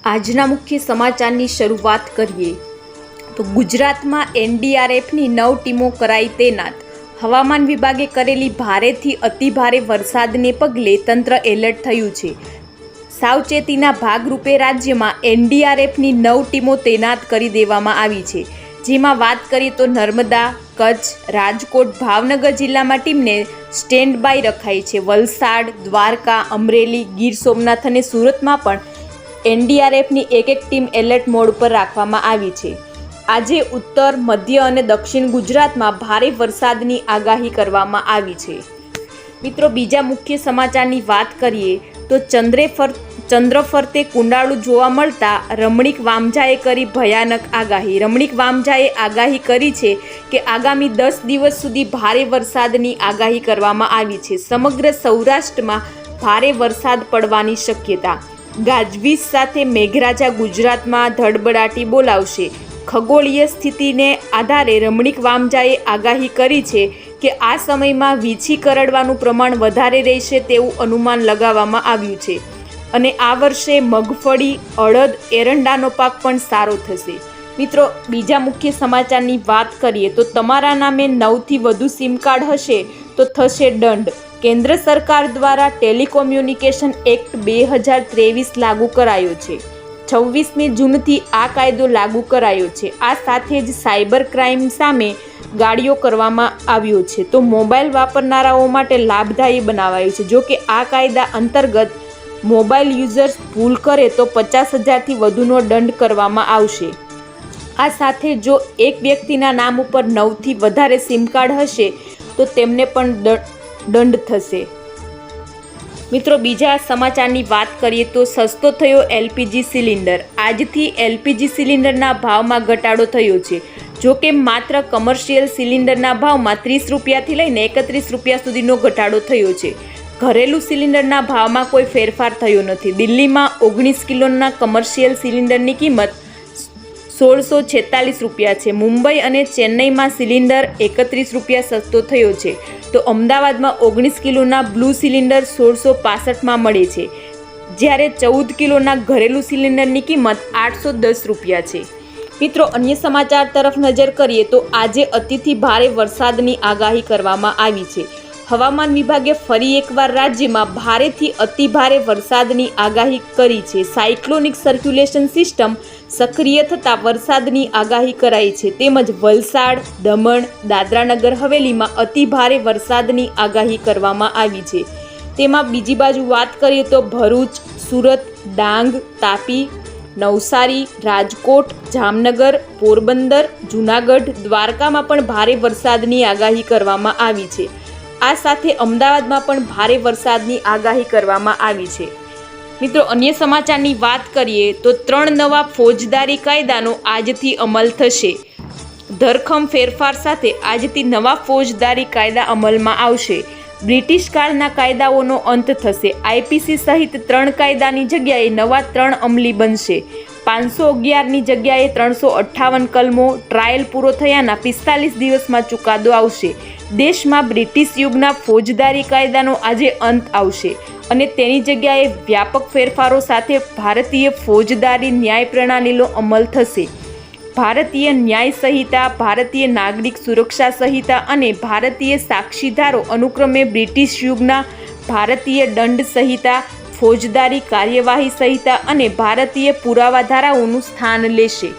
આજના મુખ્ય સમાચારની શરૂઆત કરીએ તો ગુજરાતમાં એનડીઆરએફની 9 ટીમો કરાઈ તૈનાત। હવામાન વિભાગે કરેલી ભારેથી અતિભારે વરસાદને પગલે તંત્ર એલર્ટ થયું છે। સાવચેતીના ભાગરૂપે રાજ્યમાં એનડીઆરએફની 9 ટીમો તૈનાત કરી દેવામાં આવી છે, જેમાં વાત કરીએ તો નર્મદા, કચ્છ, રાજકોટ, ભાવનગર જિલ્લામાં ટીમને સ્ટેન્ડ બાય રખાઈ છે। વલસાડ, દ્વારકા, અમરેલી, ગીર સોમનાથ અને સુરતમાં પણ એનડીઆરએફની એક ટીમ એલર્ટ મોડ પર રાખવામાં આવી છે। આજે ઉત્તર, મધ્ય અને દક્ષિણ ગુજરાતમાં ભારે વરસાદની આગાહી કરવામાં આવી છે। મિત્રો, બીજા મુખ્ય સમાચારની વાત કરીએ તો ચંદ્ર ફરતે કુંડાળું જોવા મળતા રમણીક વામજાએ કરી ભયાનક આગાહી। રમણીક વામજાએ આગાહી કરી છે કે આગામી 10 દિવસ સુધી ભારે વરસાદની આગાહી કરવામાં આવી છે। સમગ્ર સૌરાષ્ટ્રમાં ભારે વરસાદ પડવાની શક્યતા। ગાજવીજ સાથે મેઘરાજા ગુજરાતમાં ધડબડાટી બોલાવશે। ખગોળીય સ્થિતિને આધારે રમણીક વામજાએ આગાહી કરી છે કે આ સમયમાં વીછી કરડવાનું પ્રમાણ વધારે રહેશે તેવું અનુમાન લગાવવામાં આવ્યું છે અને આ વર્ષે મગફળી, અડદ, એરંડાનો પાક પણ સારો થશે। મિત્રો, બીજા મુખ્ય સમાચારની વાત કરીએ તો તમારા નામે 9થી વધુ સિમ કાર્ડ હશે તો થશે દંડ। કેન્દ્ર સરકાર દ્વારા ટેલિકોમ્યુનિકેશન એક્ટ 2023 લાગુ કરાયો છે। 26મી જૂનથી આ કાયદો લાગુ કરાયો છે। આ સાથે જ સાયબર ક્રાઇમ સામે ગાળિયો કરવામાં આવ્યો છે, તો મોબાઈલ વાપરનારાઓ માટે લાભદાયી બનાવાયું છે। જો કે આ કાયદા અંતર્ગત મોબાઈલ યુઝર્સ ભૂલ કરે તો 50,000થી વધુનો દંડ કરવામાં આવશે। આ સાથે જો એક વ્યક્તિના નામ ઉપર 9થી વધારે સિમ કાર્ડ હશે તો તેમને પણ દંડ થશે। મિત્રો, બીજા સમાચારની વાત કરીએ તો સસ્તો થયો એલપીજી સિલિન્ડર। આજથી એલપીજી સિલિન્ડરના ભાવમાં ઘટાડો થયો છે। જો કે માત્ર કમર્શિયલ સિલિન્ડરના ભાવમાં 30 રૂપિયાથી લઈને 31 રૂપિયા સુધીનો ઘટાડો થયો છે। ઘરેલું સિલિન્ડરના ભાવમાં કોઈ ફેરફાર થયો નથી। દિલ્હીમાં 19 કિલોના કમર્શિયલ સિલિન્ડરની કિંમત 1646 રૂપિયા છે। મુંબઈ અને ચેન્નઈમાં સિલિન્ડર 31 રૂપિયા સસ્તો થયો છે, તો અમદાવાદમાં 19 કિલોના બ્લુ સિલિન્ડર 1665માં મળે છે, જ્યારે 14 કિલોના ઘરેલું સિલિન્ડરની કિંમત 810 રૂપિયા છે। મિત્રો, અન્ય સમાચાર તરફ નજર કરીએ તો આજે અતિથી ભારે વરસાદની આગાહી કરવામાં આવી છે। હવામાન વિભાગે ફરી એકવાર રાજ્યમાં ભારેથી અતિભારે વરસાદની આગાહી કરી છે। સાયક્લોનિક સર્ક્યુલેશન સિસ્ટમ સક્રિય થતાં વરસાદની આગાહી કરાઈ છે, તેમજ વલસાડ, દમણ, દાદરાનગર હવેલીમાં અતિભારે વરસાદની આગાહી કરવામાં આવી છે। તેમાં બીજી બાજુ વાત કરીએ તો ભરૂચ, સુરત, ડાંગ, તાપી, નવસારી, રાજકોટ, જામનગર, પોરબંદર, જૂનાગઢ, દ્વારકામાં પણ ભારે વરસાદની આગાહી કરવામાં આવી છે। આ સાથે અમદાવાદમાં પણ ભારે વરસાદની આગાહી કરવામાં આવી છે। મિત્રો, અન્ય સમાચારની વાત કરીએ તો 3 નવા ફોજદારી કાયદાનો આજથી અમલ થશે। ધરખમ ફેરફાર સાથે આજથી નવા ફોજદારી કાયદા અમલમાં આવશે। બ્રિટિશ કાળના કાયદાઓનો અંત થશે। આઈપીસી સહિત 3 કાયદાની જગ્યાએ નવા 3 અમલી બનશે। 511ની જગ્યાએ 358 કલમો। ટ્રાયલ પૂરો થયાના 45 દિવસમાં ચુકાદો આવશે। દેશમાં બ્રિટિશ યુગના ફોજદારી કાયદાનો આજે અંત આવશે અને તેની જગ્યાએ વ્યાપક ફેરફારો સાથે ભારતીય ફોજદારી ન્યાય પ્રણાલીનો અમલ થશે। ભારતીય ન્યાય સંહિતા, ભારતીય નાગરિક સુરક્ષા સંહિતા અને ભારતીય સાક્ષીધારો અનુક્રમે બ્રિટિશ યુગના ભારતીય દંડ સંહિતા, ફોજદારી કાર્યવાહી સંહિતા અને ભારતીય પુરાવા ધારાઓનું સ્થાન લેશે।